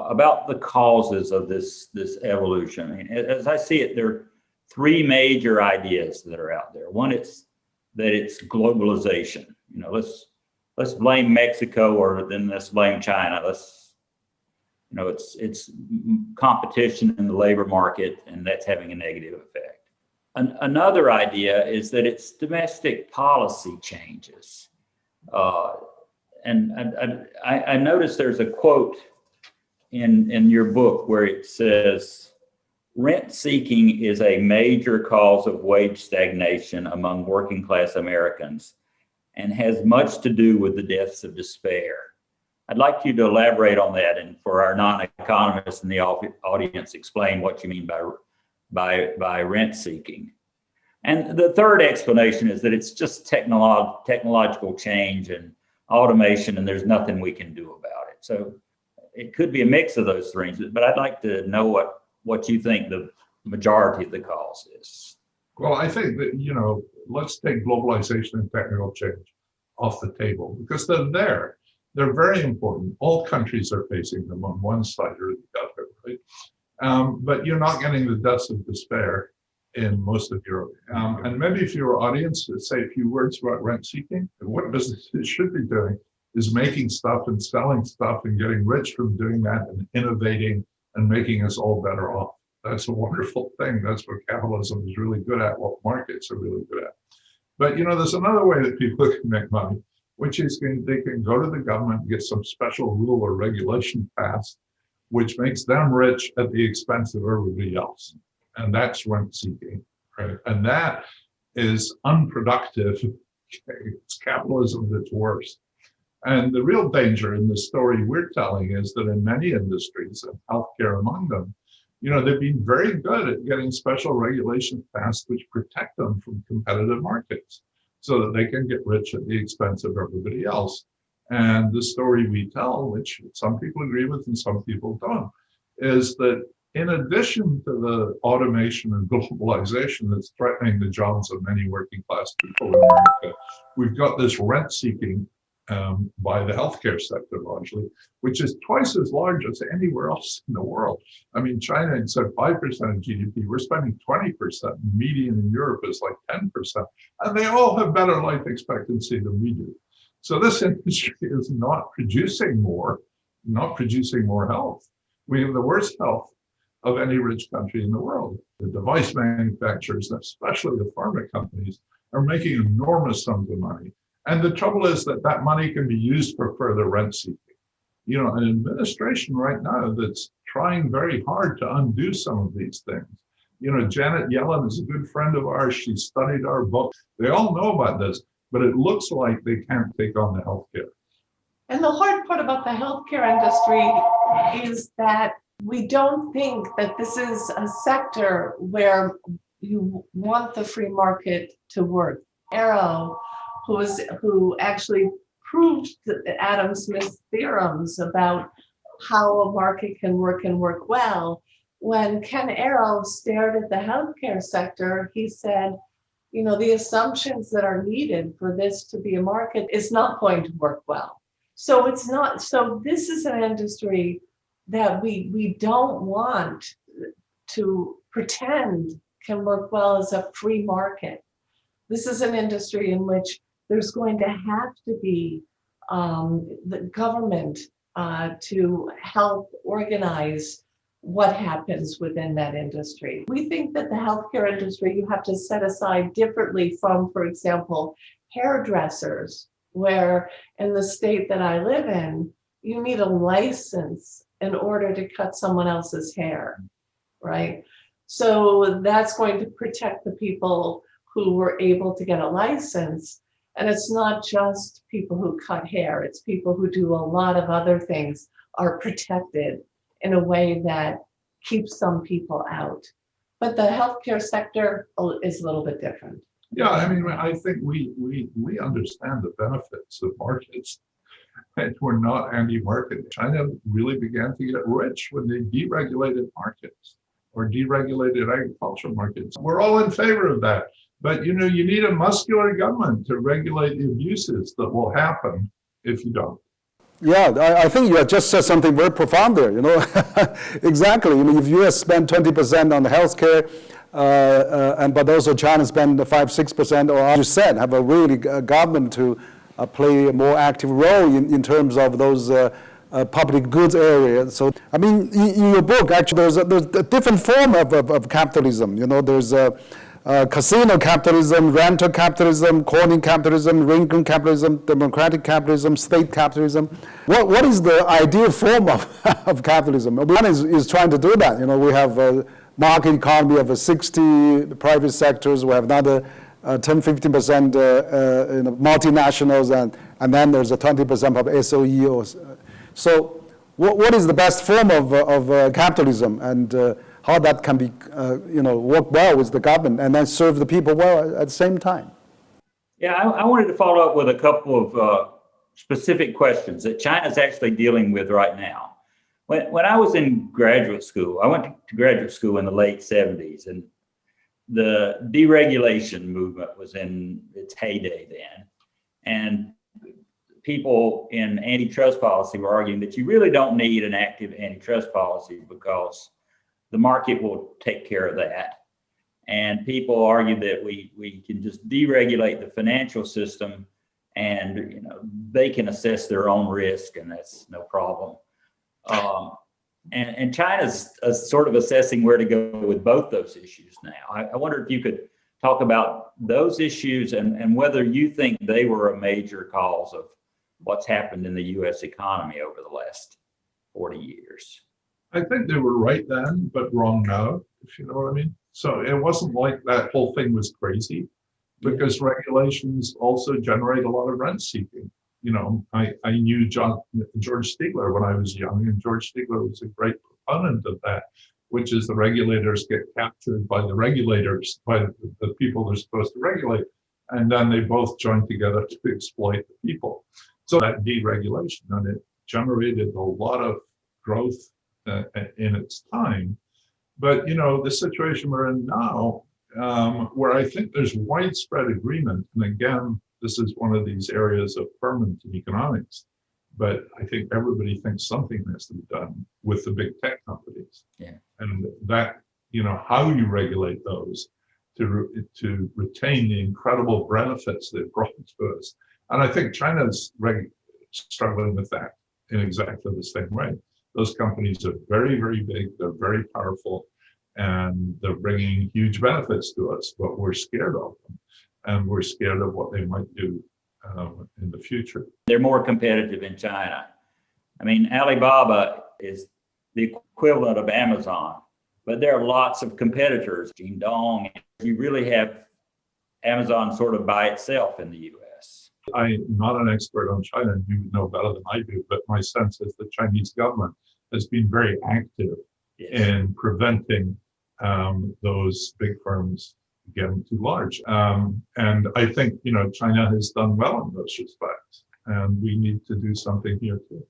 about the causes of this evolution. I mean, as I see it, there are three major ideas that are out there. One is that it's globalization. Let's blame Mexico, or then let's blame China. It's competition in the labor market, and that's having a negative effect. Another idea is that it's domestic policy changes. And I noticed there's a quote in your book where it says, rent seeking is a major cause of wage stagnation among working class Americans and has much to do with the deaths of despair. I'd like you to elaborate on that, and for our non-economists in the audience, explain what you mean by rent seeking. And the third explanation is that it's just technological change and automation, and there's nothing we can do about it. So it could be a mix of those things, but I'd like to know what you think the majority of the cause is. Well, I think that, let's take globalization and technical change off the table, because they're there. They're very important. All countries are facing them on one side or the other, right? But you're not getting the deaths of despair in most of Europe. And maybe if your audience say a few words about rent seeking, and what businesses should be doing is making stuff and selling stuff and getting rich from doing that and innovating and making us all better off. That's a wonderful thing. That's what capitalism is really good at, what markets are really good at. But there's another way that people can make money, which is they can go to the government and get some special rule or regulation passed, which makes them rich at the expense of everybody else. And that's rent seeking, right? And that is unproductive. It's capitalism that's worse. And the real danger in the story we're telling is that in many industries, and healthcare among them, they've been very good at getting special regulations passed which protect them from competitive markets so that they can get rich at the expense of everybody else. And the story we tell, which some people agree with and some people don't, is that in addition to the automation and globalization that's threatening the jobs of many working class people in America, we've got this rent seeking by the healthcare sector largely, which is twice as large as anywhere else in the world. I mean, China said 5% of GDP, we're spending 20%, median in Europe is like 10%, and they all have better life expectancy than we do. So this industry is not producing more health. We have the worst health of any rich country in the world. The device manufacturers, especially the pharma companies, are making enormous sums of money. And the trouble is that money can be used for further rent seeking. An administration right now that's trying very hard to undo some of these things. Janet Yellen is a good friend of ours. She studied our book. They all know about this, but it looks like they can't take on the healthcare. And the hard part about the healthcare industry is that we don't think that this is a sector where you want the free market to work. Arrow, who actually proved Adam Smith's theorems about how a market can work and work well. When Ken Arrow stared at the healthcare sector, he said, the assumptions that are needed for this to be a market is not going to work well. So this is an industry that we don't want to pretend can work well as a free market. This is an industry in which there's going to have to be the government to help organize what happens within that industry. We think that the healthcare industry you have to set aside differently from, for example, hairdressers, where in the state that I live in, you need a license in order to cut someone else's hair, right? So that's going to protect the people who were able to get a license. And it's not just people who cut hair, it's people who do a lot of other things are protected in a way that keeps some people out. But the healthcare sector is a little bit different. Yeah, I think we understand the benefits of markets, and we're not anti-market. China really began to get rich when they deregulated markets or deregulated agricultural markets. We're all in favor of that. But you need a muscular government to regulate the abuses that will happen if you don't. Yeah, I think you just said something very profound there, Exactly. If US spend 20% on healthcare, but also China spend 5-6%, or as you said, have a really government to play a more active role in terms of those public goods areas. So, in your book, actually, there's a different form of capitalism. There's casino capitalism, rental capitalism, corning capitalism, ring capitalism, democratic capitalism, state capitalism. What is the ideal form of capitalism? One is trying to do that. We have a market economy of 60 private sectors. We have another 10-15% multinationals, and then there's a 20% of SOE. So what is the best form of capitalism, and how that can be, work well with the government and then serve the people well at the same time? Yeah, I wanted to follow up with a couple of specific questions that China's actually dealing with right now. When I was in graduate school, I went to graduate school in the late 70s, and the deregulation movement was in its heyday then. And people in antitrust policy were arguing that you really don't need an active antitrust policy because the market will take care of that. And people argue that we can just deregulate the financial system, and they can assess their own risk, and that's no problem. And China's sort of assessing where to go with both those issues now. I wonder if you could talk about those issues and whether you think they were a major cause of what's happened in the U.S. economy over the last 40 years. I think they were right then, but wrong now, if you know what I mean. So it wasn't like that whole thing was crazy, because regulations also generate a lot of rent seeking. I knew George Stigler when I was young, and George Stigler was a great proponent of that, which is the regulators get captured by the regulators, by the people they're supposed to regulate, and then they both join together to exploit the people. So that deregulation, and it generated a lot of growth in its time. But the situation we're in now, where I think there's widespread agreement, and again, this is one of these areas of ferment in economics, but I think everybody thinks something has to be done with the big tech companies. Yeah. And that, how you regulate those to retain the incredible benefits they've brought to us. And I think China's struggling with that in exactly the same way. Those companies are very, very big, they're very powerful, and they're bringing huge benefits to us, but we're scared of them, and we're scared of what they might do in the future. They're more competitive in China. Alibaba is the equivalent of Amazon, but there are lots of competitors. Jingdong, you really have Amazon sort of by itself in the US. I'm not an expert on China, and you know better than I do, but my sense is the Chinese government has been very active in preventing those big firms getting too large. And I think, China has done well in those respects, and we need to do something here too.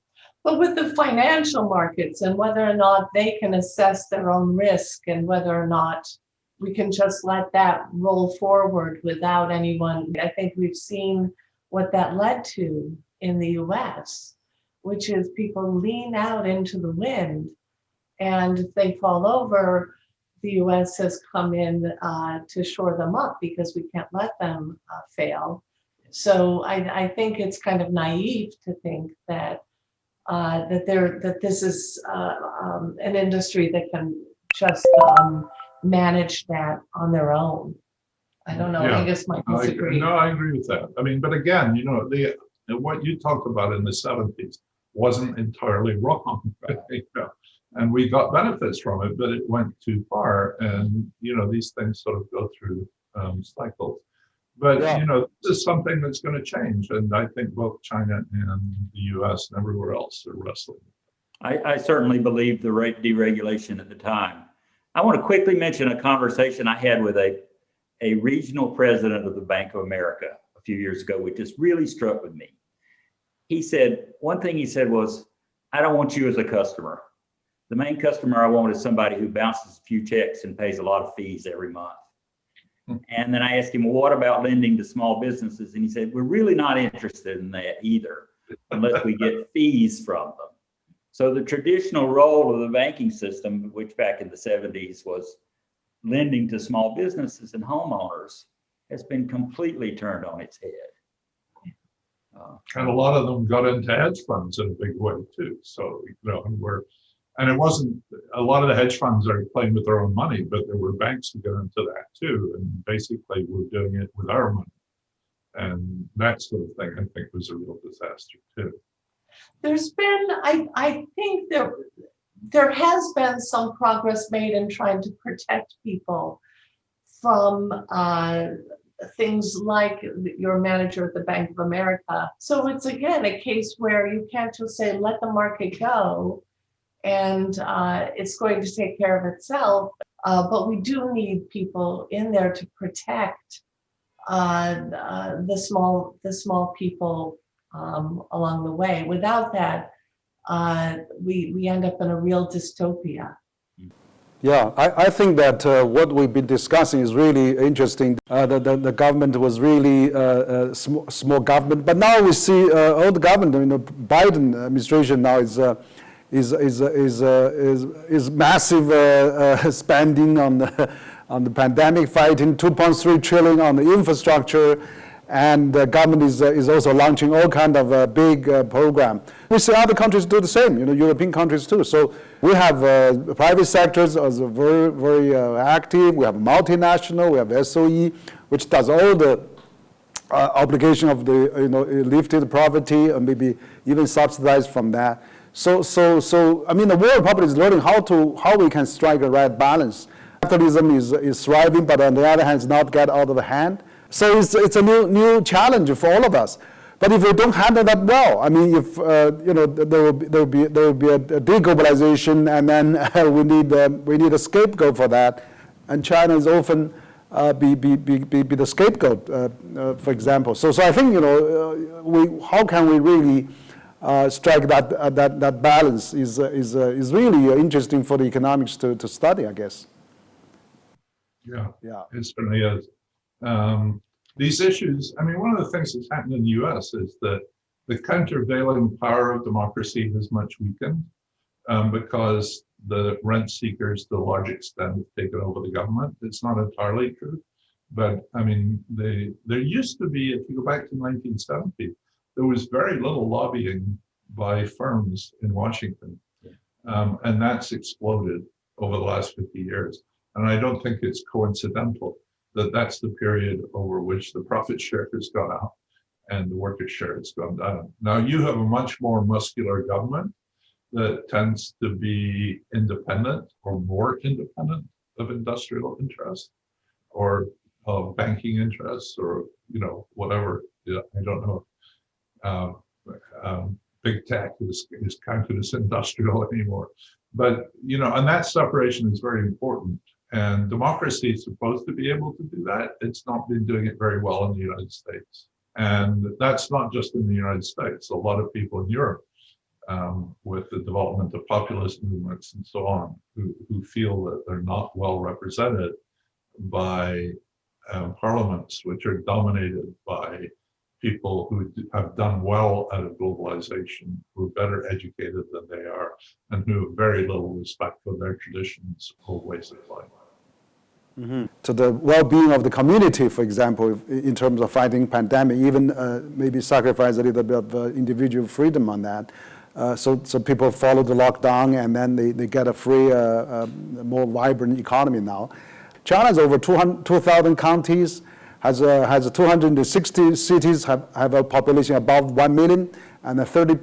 But with the financial markets and whether or not they can assess their own risk, and whether or not we can just let that roll forward without anyone, I think we've seen what that led to in the US, which is people lean out into the wind, and if they fall over, the US has come in to shore them up, because we can't let them fail. So I think it's kind of naive to think that this is an industry that can just manage that on their own. I don't know. Yeah. I guess might disagree. No, I agree with that. But again, what you talked about in the 70s wasn't entirely wrong. And we got benefits from it, but it went too far. And, these things sort of go through cycles. But, this is something that's going to change. And I think both China and the US and everywhere else are wrestling. I certainly believe the deregulation at the time. I want to quickly mention a conversation I had with a regional president of the Bank of America a few years ago, which just really struck with me. One thing he said was, I don't want you as a customer. The main customer I want is somebody who bounces a few checks and pays a lot of fees every month. And then I asked him, well, what about lending to small businesses? And he said, we're really not interested in that either. unless we get fees from them. So the traditional role of the banking system, which back in the 70s was lending to small businesses and homeowners, has been completely turned on its head. And a lot of them got into hedge funds in a big way too. So, and it wasn't, a lot of the hedge funds are playing with their own money, but there were banks who got into that too. And basically we're doing it with our money. And that sort of thing, I think, was a real disaster too. There's been, I think there has been some progress made in trying to protect people from things like your manager at the Bank of America. So it's again a case where you can't just say, let the market go and it's going to take care of itself. But we do need people in there to protect the small people along the way. Without that, we end up in a real dystopia. Yeah, I think that what we've been discussing is really interesting. The government was really small government, but now we see all the government. Biden administration now is massive spending on the pandemic fighting, 2.3 trillion on the infrastructure. And the government is also launching all kind of big program. We see other countries do the same, European countries too. So we have private sectors as very, very active. We have multinational, we have SOE, which does all the obligation of the, lifted poverty and maybe even subsidized from that. So I mean, the world probably is learning how we can strike a right balance. Capitalism is thriving, but on the other hand, it's not get out of hand. So it's a new challenge for all of us. But if we don't handle that well, I mean, if there will be a deglobalization, and then we need a scapegoat for that, and China is often be the scapegoat, for example. So I think how can we really strike that balance is really interesting for the economics to study, I guess. Yeah, it certainly is. These issues, I mean, one of the things that's happened in the US is that the countervailing power of democracy has much weakened because the rent seekers, to a large extent, have taken over the government. It's not entirely true, but I mean, there used to be, if you go back to 1970, there was very little lobbying by firms in Washington, and that's exploded over the last 50 years. And I don't think it's coincidental that that's the period over which the profit share has gone up and the worker share has gone down. Now you have a much more muscular government that tends to be independent or more independent of industrial interests or of banking interests or, whatever. I don't know. Big tech is counted as industrial anymore. But, and that separation is very important. And democracy is supposed to be able to do that. It's not been doing it very well in the United States. And that's not just in the United States. A lot of people in Europe, with the development of populist movements and so on, who feel that they're not well represented by parliaments, which are dominated by people who have done well out of globalization, who are better educated than they are, and who have very little respect for their traditions or ways of life. Mm-hmm. To the well-being of the community, for example, in terms of fighting pandemic, even maybe sacrifice a little bit of individual freedom on that. So people follow the lockdown and then they get a free, more vibrant economy now. China has over 2,000 counties, has 260 cities, have a population above 1 million, and 31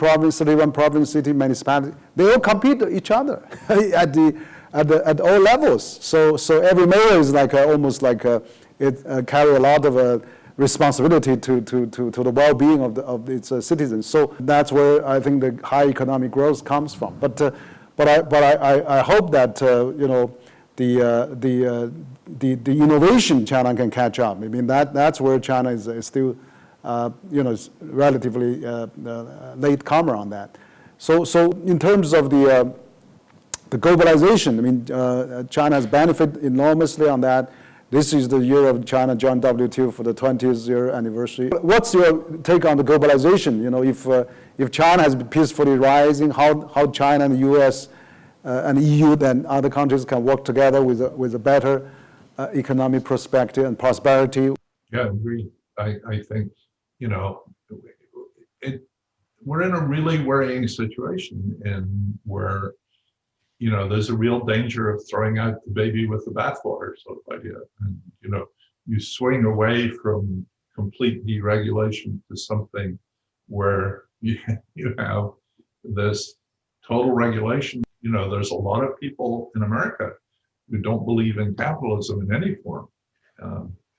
province, city, municipality. They all compete with each other at all levels. So every mayor is like almost like it carry a lot of responsibility to the well-being of its citizens. So that's where I think the high economic growth comes from. But I hope that the innovation China can catch up. I mean that's where China is still is relatively late comer on that. So in terms of the globalization, I mean China has benefited enormously on that. This is the year of China joined WTO for the 20th year anniversary. What's your take on the globalization? if China has been peacefully rising, how China and the US and EU and other countries can work together with a better economic perspective and prosperity. Yeah, I agree. I think, you know, we're in a really worrying situation in where, you know, there's a real danger of throwing out the baby with the bathwater sort of idea. And, you know, you swing away from complete deregulation to something where you have this total regulation. You know, there's a lot of people in America who don't believe in capitalism in any form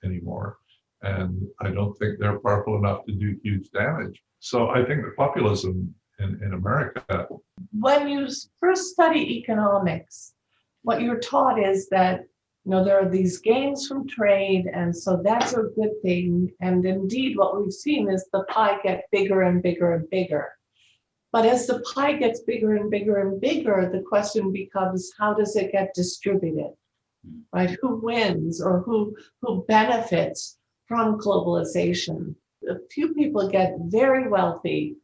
anymore. And I don't think they're powerful enough to do huge damage. So I think the populism in America. When you first study economics, what you're taught is that, you know, there are these gains from trade, and so that's a good thing. And indeed, what we've seen is the pie get bigger and bigger and bigger. But as the pie gets bigger and bigger and bigger, the question becomes, how does it get distributed, right? Who wins or who benefits from globalization? A few people get very wealthy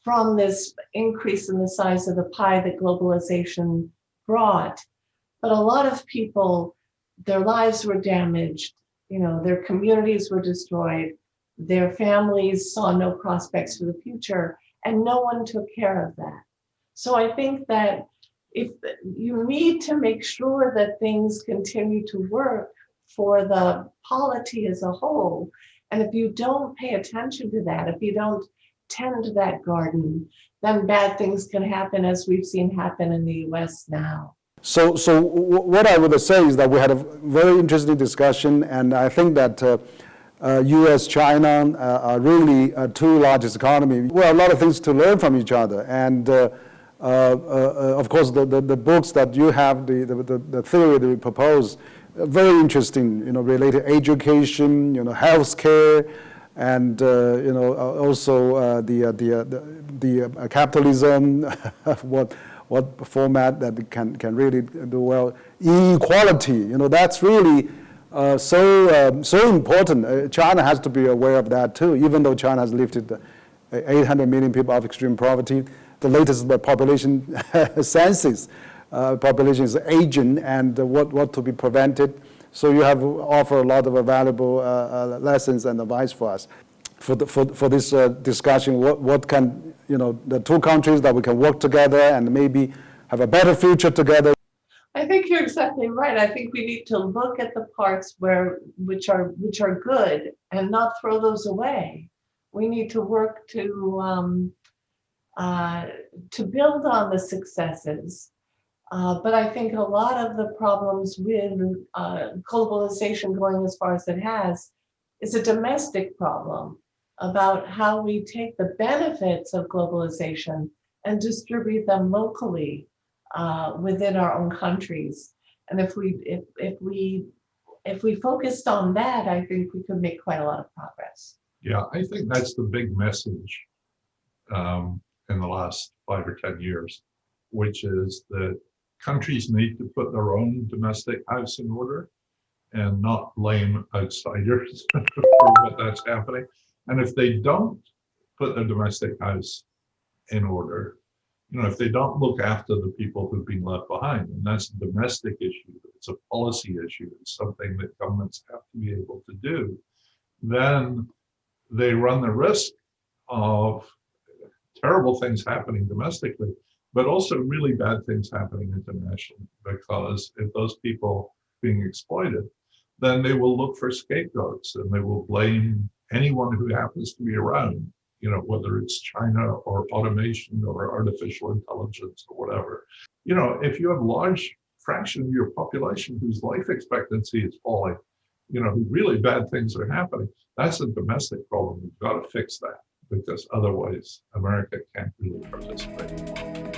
from this increase in the size of the pie that globalization brought. But a lot of people, their lives were damaged, you know, their communities were destroyed, their families saw no prospects for the future, and no one took care of that. So I think that if you need to make sure that things continue to work for the polity as a whole, and if you don't pay attention to that, if you don't tend to that garden, then bad things can happen, as we've seen happen in the US now. So what I would say is that we had a very interesting discussion, and I think that U.S., China are really two largest economies. Well, a lot of things to learn from each other, and of course the books that you have, the theory that you propose, very interesting. You know, related education, you know, healthcare, and you know, also the capitalism, what format that can really do well. Inequality, you know, that's really so important. China has to be aware of that too, even though China has lifted 800 million people out of extreme poverty. The latest population census, population is aging, and what to be prevented. So you have offer a lot of valuable lessons and advice for us. For this discussion, what can, you know, the two countries that we can work together and maybe have a better future together. I think you're exactly right. I think we need to look at the parts which are good and not throw those away. We need to work to build on the successes. But I think a lot of the problems with globalization going as far as it has is a domestic problem about how we take the benefits of globalization and distribute them locally within our own countries. And if we focused on that, I think we could make quite a lot of progress. Yeah, I think that's the big message in the last 5 or 10 years, which is that countries need to put their own domestic house in order and not blame outsiders for what that's happening. And if they don't put their domestic house in order, you know, if they don't look after the people who've been left behind, and that's a domestic issue, it's a policy issue, it's something that governments have to be able to do, then they run the risk of terrible things happening domestically, but also really bad things happening internationally, because if those people being exploited, then they will look for scapegoats and they will blame anyone who happens to be around, you know, whether it's China or automation or artificial intelligence or whatever. You know, if you have a large fraction of your population whose life expectancy is falling, you know, really bad things are happening, that's a domestic problem. We've got to fix that, because otherwise America can't really participate.